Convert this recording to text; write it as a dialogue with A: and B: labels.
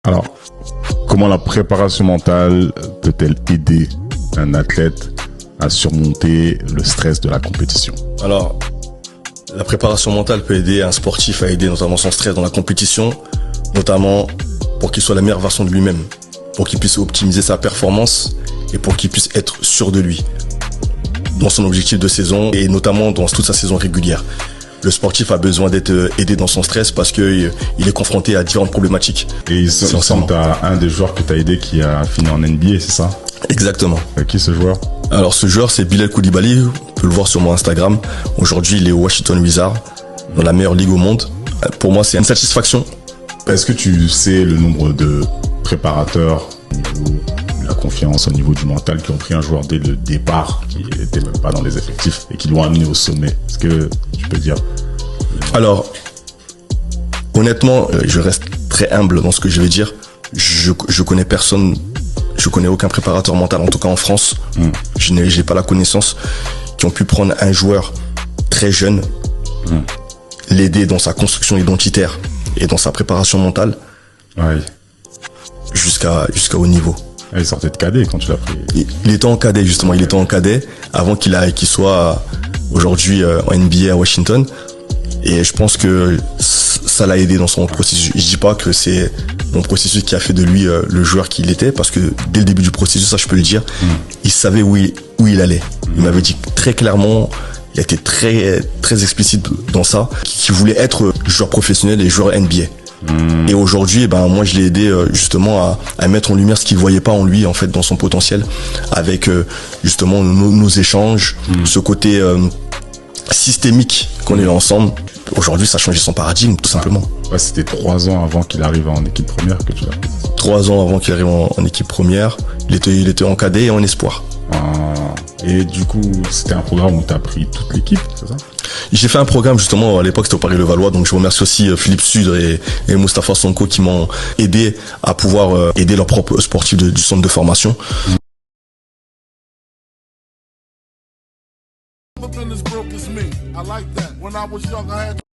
A: Alors, comment la préparation mentale peut-elle aider un athlète à surmonter le stress de la compétition?
B: Alors, la préparation mentale peut aider un sportif à aider notamment son stress dans la compétition, notamment pour qu'il soit la meilleure version de lui-même, pour qu'il puisse optimiser sa performance et pour qu'il puisse être sûr de lui dans son objectif de saison et notamment dans toute sa saison régulière. Le sportif a besoin d'être aidé dans son stress parce que il est confronté à différentes problématiques.
A: Et il semble que tu as un des joueurs que tu as aidé qui a fini en NBA, c'est ça?
B: Exactement.
A: Qui ce joueur?
B: Alors ce joueur, c'est Bilal Koulibaly, on peut le voir sur mon Instagram. Aujourd'hui, il est au Washington Wizards, dans la meilleure ligue au monde. Pour moi, c'est une satisfaction.
A: Est-ce que tu sais le nombre de préparateurs au niveau de la confiance, au niveau du mental, qui ont pris un joueur dès le départ, qui n'était même pas dans les effectifs, et qui l'ont amené au sommet? Est-ce que tu peux dire?
B: Alors, honnêtement, je reste très humble dans ce que je vais dire. Je connais personne, je connais aucun préparateur mental, en tout cas en France. J'ai pas la connaissance, qui ont pu prendre un joueur très jeune, l'aider dans sa construction identitaire et dans sa préparation mentale, jusqu'à haut niveau.
A: Il sortait de cadet quand tu l'as pris.
B: Il était en cadet, justement. Il était en cadet avant qu'il soit aujourd'hui en NBA à Washington. Et je pense que ça l'a aidé dans son processus. Je dis pas que c'est mon processus qui a fait de lui le joueur qu'il était, parce que dès le début du processus, ça je peux le dire, il savait où il allait. Il m'avait dit très clairement, il a été très, très explicite dans ça, qu'il voulait être joueur professionnel et joueur NBA. Et aujourd'hui, moi je l'ai aidé justement à mettre en lumière ce qu'il voyait pas en lui, en fait, dans son potentiel, avec justement nos échanges, ce côté systémique qu'on est ensemble. Aujourd'hui, ça a changé son paradigme, tout simplement.
A: Ouais, c'était 3 ans avant qu'il arrive en équipe première que tu l'as pris.
B: 3 ans avant qu'il arrive en équipe première, il était en cadet et en espoir.
A: Et du coup, c'était un programme où tu as pris toute l'équipe, c'est ça?
B: J'ai fait un programme justement, à l'époque c'était au Paris-Levallois, donc je remercie aussi Philippe Sudre et Moustapha Sonko qui m'ont aidé à pouvoir aider leurs propres sportifs du centre de formation.